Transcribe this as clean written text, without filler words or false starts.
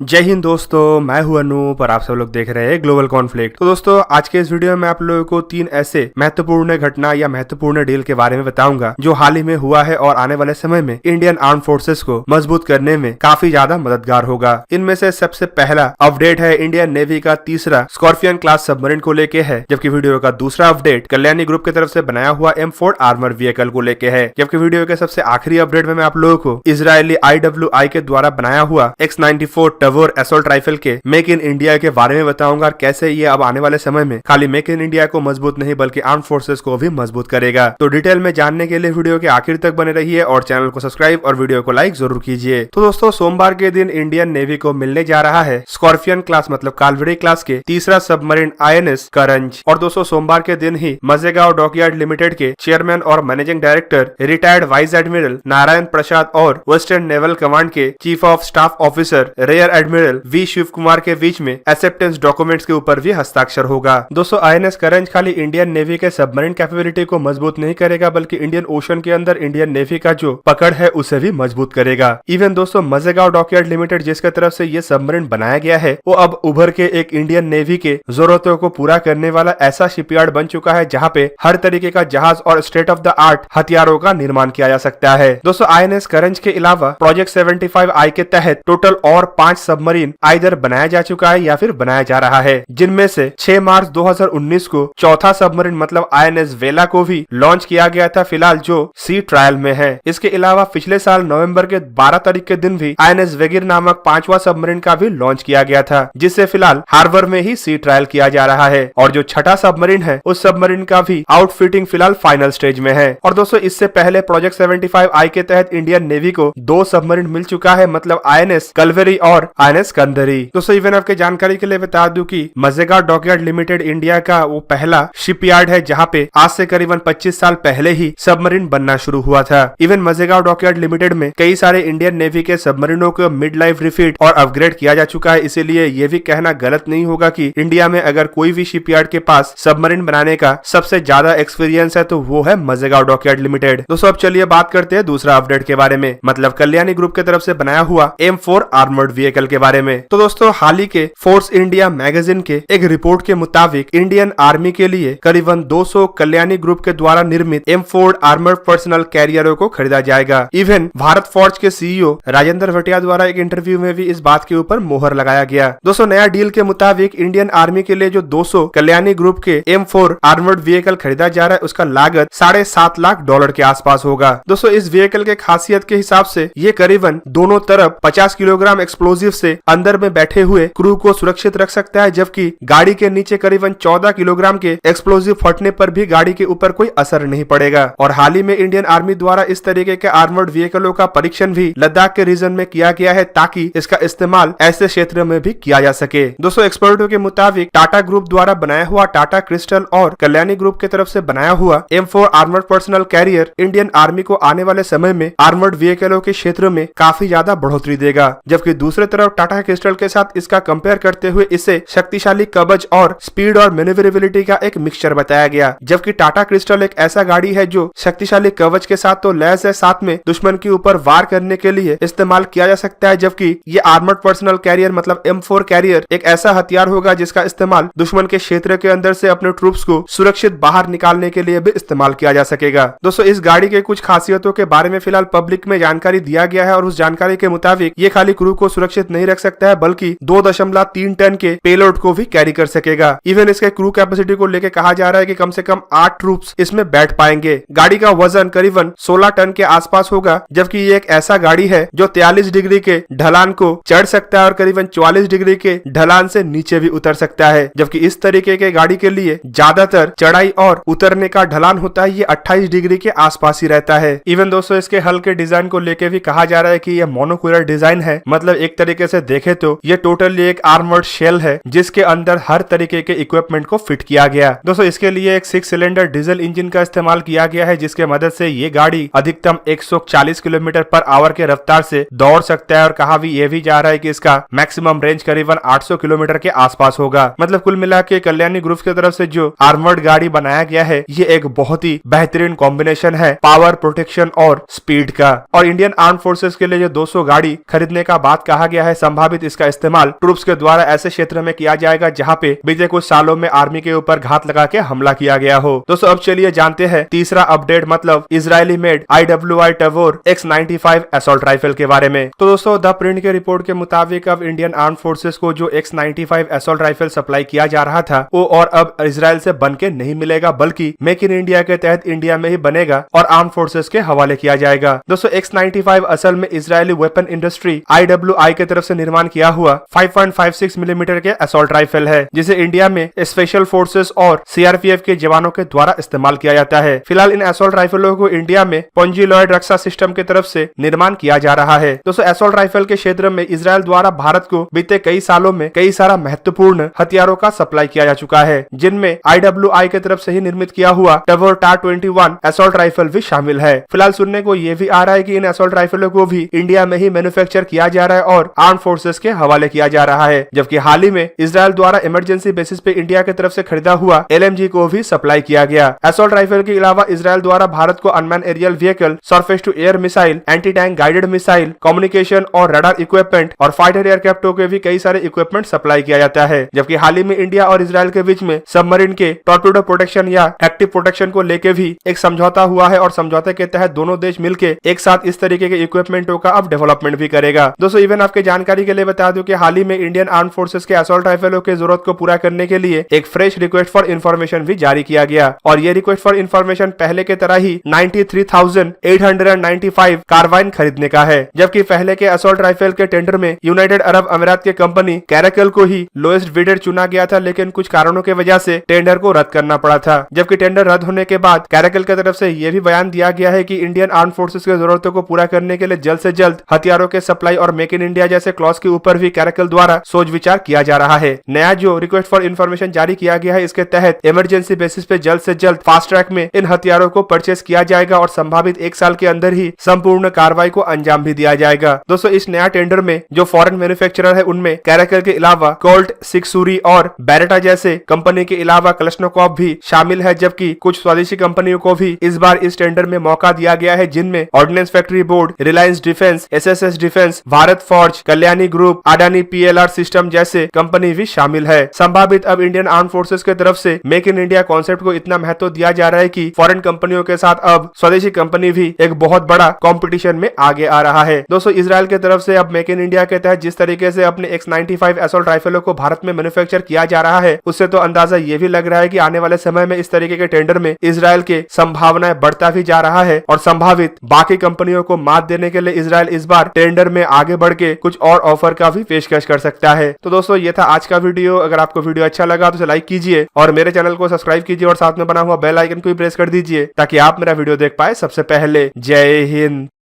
जय हिंद दोस्तों, मैं हूं अनूप और आप सब लोग देख रहे हैं ग्लोबल कॉन्फ्लिक्ट। तो दोस्तों, आज के इस वीडियो में आप लोगों को 3 ऐसे महत्वपूर्ण घटना या महत्वपूर्ण डील के बारे में बताऊंगा जो हाल ही में हुआ है और आने वाले समय में इंडियन आर्म फोर्सेस को मजबूत करने में काफी ज्यादा मददगार होगा। इनमें से सबसे पहला अपडेट है इंडियन नेवी का तीसरा स्कॉर्पियन क्लास सबमरीन को लेके है, जबकि वीडियो का दूसरा अपडेट कल्याणी ग्रुप की तरफ से बनाया हुआ M4 आर्मर व्हीकल को लेके है। जबकि वीडियो के सबसे आखिरी अपडेट में मैं आप लोगों को इजरायली IWI के द्वारा बनाया हुआ X94 टवर असॉल्ट राइफल के मेक इन इंडिया के बारे में बताऊंगा और कैसे ये अब आने वाले समय में खाली मेक इन इंडिया को मजबूत नहीं बल्कि आर्म फोर्सेस को भी मजबूत करेगा। तो डिटेल में जानने के लिए वीडियो के आखिर तक बने रहिए और चैनल को सब्सक्राइब और वीडियो को लाइक जरूर कीजिए। तो दोस्तों, सोमवार के दिन इंडियन नेवी को मिलने जा रहा है स्कॉर्पियन क्लास मतलब कालवरी क्लास के तीसरा सबमरीन INS करंज। और दोस्तों, सोमवार के दिन ही मजेगांव डॉकयार्ड लिमिटेड के चेयरमैन और managing director retired vice admiral Narayan Prasad और वेस्टर्न नेवल कमांड के chief of staff officer rear admiral V Shiv Kumar के बीच में एक्सेप्टेंस डॉक्यूमेंट्स के ऊपर भी हस्ताक्षर होगा। दोस्तों, INS करंज खाली इंडियन नेवी के सबमरीन कैपेबिलिटी को मजबूत नहीं करेगा बल्कि इंडियन ओशन के अंदर इंडियन नेवी का जो पकड़ है उसे भी मजबूत करेगा। इवन दोस्तों, मजेगांव डॉकयार्ड लिमिटेड जिसके तरफ से ये सबमरीन बनाया गया है वो अब उभर के एक इंडियन नेवी के जरूरतों को पूरा करने वाला ऐसा शिपयार्ड बन चुका है जहाँ पे हर तरीके का जहाज और स्टेट ऑफ द आर्ट हथियारों का निर्माण किया जा सकता है। दोस्तों, INS करंज के अलावा प्रोजेक्ट 75I के तहत टोटल और 5 सबमरीन आइदर बनाया जा चुका है या फिर बनाया जा रहा है, जिनमें से 6 मार्च 2019 को चौथा सबमरीन मतलब INS वेला को भी लॉन्च किया गया था, फिलहाल जो सी ट्रायल में है। इसके अलावा पिछले साल नवंबर के 12 तारीख के दिन भी INS वेगिर नामक 5वां सबमरीन का भी लॉन्च किया गया था, जिससे फिलहाल हार्बर में ही सी ट्रायल किया जा रहा है। और जो छठा सबमरीन है उस सबमरीन का भी आउटफिटिंग फिलहाल फाइनल स्टेज में है। और दोस्तों, इससे पहले प्रोजेक्ट 75I के तहत इंडियन नेवी को 2 सबमरीन मिल चुका है मतलब INS कलवेरी और INS कंदरी। दोस्तों, इवन आपके जानकारी के लिए बता दूं कि मजेगांव डॉकयार्ड लिमिटेड इंडिया का वो पहला शिपयार्ड है जहां पे आज से करीबन 25 साल पहले ही सबमरीन बनना शुरू हुआ था। इवन मजेगांव डॉकयार्ड लिमिटेड में कई सारे इंडियन नेवी के सबमरीनों को मिड लाइफ रिफिट और अपग्रेड किया जा चुका है, इसीलिए ये भी कहना गलत नहीं होगा कि इंडिया में अगर कोई भी शिपयार्ड के पास सबमरीन बनाने का सबसे ज्यादा एक्सपीरियंस है तो वो है मजेगांव डॉकयार्ड लिमिटेड। दोस्तों, अब चलिए बात करते हैं दूसरा अपडेट के बारे में मतलब कल्याणी ग्रुप की तरफ से बनाया हुआ M4 आर्मर्ड व्हीकल के बारे में। तो दोस्तों, हाल ही के फोर्स इंडिया मैगजीन के एक रिपोर्ट के मुताबिक इंडियन आर्मी के लिए करीबन 200 कल्याणी ग्रुप के द्वारा निर्मित M4 आर्मर्ड पर्सनल कैरियरों को खरीदा जाएगा। इवन भारत फोर्ज के CEO राजेंद्र भटिया द्वारा एक इंटरव्यू में भी इस बात के ऊपर मोहर लगाया गया। दोस्तों, नया डील के मुताबिक इंडियन आर्मी के लिए जो 200 कल्याणी ग्रुप के M4 आर्मर्ड व्हीकल खरीदा जा रहा है उसका लागत $7.5 लाख के आसपास होगा। दोस्तों, इस व्हीकल के खासियत के हिसाब से ये करीबन दोनों तरफ 50 किलोग्राम एक्सप्लोजिव से अंदर में बैठे हुए क्रू को सुरक्षित रख सकता है, जबकि गाड़ी के नीचे करीबन 14 किलोग्राम के एक्सप्लोजिव फटने पर भी गाड़ी के ऊपर कोई असर नहीं पड़ेगा। और हाल ही में इंडियन आर्मी द्वारा इस तरीके के आर्मर्ड व्हीकलों का परीक्षण भी लद्दाख के रीजन में किया गया है ताकि इसका इस्तेमाल ऐसे क्षेत्र में भी किया जा सके। दोस्तों, एक्सपर्टों के मुताबिक टाटा ग्रुप द्वारा बनाया हुआ टाटा क्रिस्टल और कल्याणी ग्रुप की तरफ से बनाया हुआ M4 armoured personnel carrier Indian army को आने वाले समय में आर्मर्ड व्हीकलों के क्षेत्र में काफी ज्यादा बढ़ोतरी देगा, जबकि दूसरी तरफ टाटा क्रिस्टल के साथ इसका कंपेयर करते हुए इसे शक्तिशाली कवच और स्पीड और मैन्युवरेबिलिटी का एक मिक्सचर बताया गया। जबकि टाटा क्रिस्टल एक ऐसा गाड़ी है जो शक्तिशाली कवच के साथ तो लैस है, साथ में दुश्मन के ऊपर वार करने के लिए इस्तेमाल किया जा सकता है, जबकि ये आर्मर्ड पर्सनल कैरियर मतलब M4 कैरियर एक ऐसा हथियार होगा जिसका इस्तेमाल दुश्मन के क्षेत्र के अंदर से अपने ट्रूप्स को सुरक्षित बाहर निकालने के लिए भी इस्तेमाल किया जा सकेगा। दोस्तों, इस गाड़ी के कुछ खासियतों के बारे में फिलहाल पब्लिक में जानकारी दिया गया है और उस जानकारी के मुताबिक ये खाली क्रू को सुरक्षित नहीं रख सकता है बल्कि 2.3 टन के पेलोड को भी कैरी कर सकेगा। इवन इसके क्रू कैपेसिटी को लेकर कहा जा रहा है कि कम से कम 8 ट्रूप्स इसमें बैठ पाएंगे। गाड़ी का वजन करीबन 16 टन के आसपास होगा, जबकि ये एक ऐसा गाड़ी है जो 43 डिग्री के ढलान को चढ़ सकता है और करीबन 44 डिग्री के ढलान से नीचे भी उतर सकता है, जबकि इस तरीके के गाड़ी के लिए ज्यादातर चढ़ाई और उतरने का ढलान होता है ये 28 डिग्री के आसपास ही रहता है। इवन दोस्तों, इसके हल के डिजाइन को लेकर भी कहा जा रहा है कि ये मोनोकुलर डिजाइन है, मतलब एक तरीके से देखे तो ये टोटली एक आर्मर्ड शेल है जिसके अंदर हर तरीके के इक्विपमेंट को फिट किया गया। दोस्तों, इसके लिए एक 6 सिलेंडर डीजल इंजन का इस्तेमाल किया गया है जिसके मदद से ये गाड़ी अधिकतम 140 किलोमीटर पर आवर के रफ्तार से दौड़ सकता है और कहा भी ये भी जा रहा है कि इसका मैक्सिमम रेंज करीबन 800 किलोमीटर के आसपास होगा। मतलब कुल मिला के कल्याणी ग्रुप की तरफ से जो आर्मर्ड गाड़ी बनाया गया है ये एक बहुत ही बेहतरीन कॉम्बिनेशन है पावर, प्रोटेक्शन और स्पीड का। और इंडियन आर्म फोर्सेस के लिए जो 200 गाड़ी खरीदने का बात कहा गया है संभावित इसका इस्तेमाल ट्रूप्स के द्वारा ऐसे क्षेत्र में किया जाएगा जहां पे बीते कुछ सालों में आर्मी के ऊपर घात लगा के हमला किया गया हो। दोस्तों अब चलिए जानते हैं तीसरा अपडेट मतलब Israeli made IWI टैवोर X95 assault rifle के बारे में। तो दोस्तों द प्रिंट के रिपोर्ट के मुताबिक अब इंडियन आर्म फोर्सेस को जो X95 असॉल्ट राइफल सप्लाई किया जा रहा था वो और अब इजराइल से बन के नहीं मिलेगा, बल्कि मेक इन इंडिया के तहत इंडिया में ही बनेगा और आर्म फोर्सेस के हवाले किया जाएगा। दोस्तों X95 असल में इजरायली वेपन इंडस्ट्री IWI की तरफ से निर्माण किया हुआ 5.56 मिलीमीटर के असॉल्ट राइफल है, जिसे इंडिया में स्पेशल फोर्सेस और CRPF के जवानों के द्वारा इस्तेमाल किया जाता है। फिलहाल इन असॉल्ट राइफलों को इंडिया में पोंजी लॉयड रक्षा सिस्टम की तरफ से निर्माण किया जा रहा है। दोस्तों असॉल्ट राइफल के क्षेत्र में इजराइल द्वारा भारत को बीते कई सालों में कई सारा महत्वपूर्ण हथियारों का सप्लाई किया जा चुका है, जिनमें IWI की तरफ से ही निर्मित किया हुआ टैवोर TAR-21 असॉल्ट राइफल भी शामिल है। फिलहाल सुनने को ये भी आ रहा है कि इन असॉल्ट राइफलों को भी इंडिया में ही मैन्युफैक्चर किया जा रहा है और आर्म फोर्सेस के हवाले किया जा रहा है, जबकि हाल ही में इजराइल द्वारा इमरजेंसी बेसिस पे इंडिया की तरफ से खरीदा हुआ LMG को भी सप्लाई किया गया। असॉल्ट राइफल के अलावा इजराइल द्वारा भारत को unmanned aerial vehicle, surface to air missile, anti tank guided missile, communication और रडार इक्विपमेंट और फाइटर एयरक्राफ्टों के भी कई सारे इक्विपमेंट सप्लाई किया जाता है। जबकि हाल ही में इंडिया और इजराइल के बीच में सबमरीन के टॉर्पेडो प्रोटेक्शन या एक्टिव प्रोटेक्शन को लेकर भी एक समझौता हुआ है और समझौते के तहत दोनों देश मिलकर एक साथ इस तरीके के इक्विपमेंटों का अब डेवलपमेंट भी करेगा। दोस्तों इवन आपके जानकारी के लिए बता दूं कि हाल ही में इंडियन आर्म फोर्सेस के असॉल्ट राइफलों के जरूरत को पूरा करने के लिए एक फ्रेश रिक्वेस्ट फॉर इन्फॉर्मेशन भी जारी किया गया और ये रिक्वेस्ट फॉर इन्फॉर्मेशन पहले के तरह ही 93,895 कार्बाइन खरीदने का है, जबकि पहले के असॉल्ट राइफल के टेंडर में यूनाइटेड अरब अमीरात की कंपनी कैरेकल को ही लोएस्ट बिडर चुना गया था, लेकिन कुछ कारणों की वजह से टेंडर को रद्द करना पड़ा था। जबकि टेंडर रद्द होने के बाद कैरेकल की तरफ से यह भी बयान दिया गया है कि इंडियन आर्म फोर्सेस की जरूरतों को पूरा करने के लिए जल्द से जल्द हथियारों के सप्लाई और मेक इन इंडिया जैसे क्लॉज के ऊपर भी कैरेकल द्वारा सोच विचार किया जा रहा है। नया जो रिक्वेस्ट फॉर इन्फॉर्मेशन जारी किया गया है, इसके तहत इमरजेंसी बेसिस पे जल्द से जल्द फास्ट ट्रैक में इन हथियारों को परचेस किया जाएगा और संभावित एक साल के अंदर ही संपूर्ण कार्रवाई को अंजाम भी दिया जाएगा। दोस्तों इस नया टेंडर में जो फॉरेन मैन्युफैक्चरर है उनमें कैरेकल के अलावा कोल्ट, सिक्सूरी और बैरेटा जैसे कंपनी के अलावा कलशनकोव भी शामिल है, जबकि कुछ स्वदेशी कंपनियों को भी इस बार इस टेंडर में मौका दिया गया है, जिनमें ordnance factory board, Reliance defence, SSS defence, Bharat forge, Kalyani group, Adani PLR system जैसे कंपनी भी शामिल है। संभावित अब इंडियन आर्म फोर्सेस की तरफ से मेक इन इंडिया कॉन्सेप्ट को इतना महत्व दिया जा रहा है कि फॉरेन कंपनियों के साथ अब स्वदेशी कंपनी भी एक बहुत बड़ा कंपटीशन में आगे आ रहा है। दोस्तों इजराइल की तरफ से अब मेक इन इंडिया के तहत जिस तरीके से अपने X95 असॉल्ट राइफलों को भारत में मैन्युफैक्चर किया जा रहा है, उससे तो अंदाजा ये भी लग रहा है कि आने वाले समय में इस तरीके के टेंडर में इजराइल के संभावनाएं बढ़ता भी जा रहा है और संभावित बाकी कंपनियों को मात देने के लिए इजराइल इस बार टेंडर में आगे बढ़ के कुछ और ऑफर का भी पेशकश कर सकता है। तो दोस्तों ये था आज का वीडियो। अगर आपको वीडियो अच्छा लगा तो लाइक कीजिए और मेरे चैनल को सब्सक्राइब कीजिए और साथ में बना हुआ बेल आइकन को भी प्रेस कर दीजिए ताकि आप मेरा वीडियो देख पाए सबसे पहले। जय हिंद।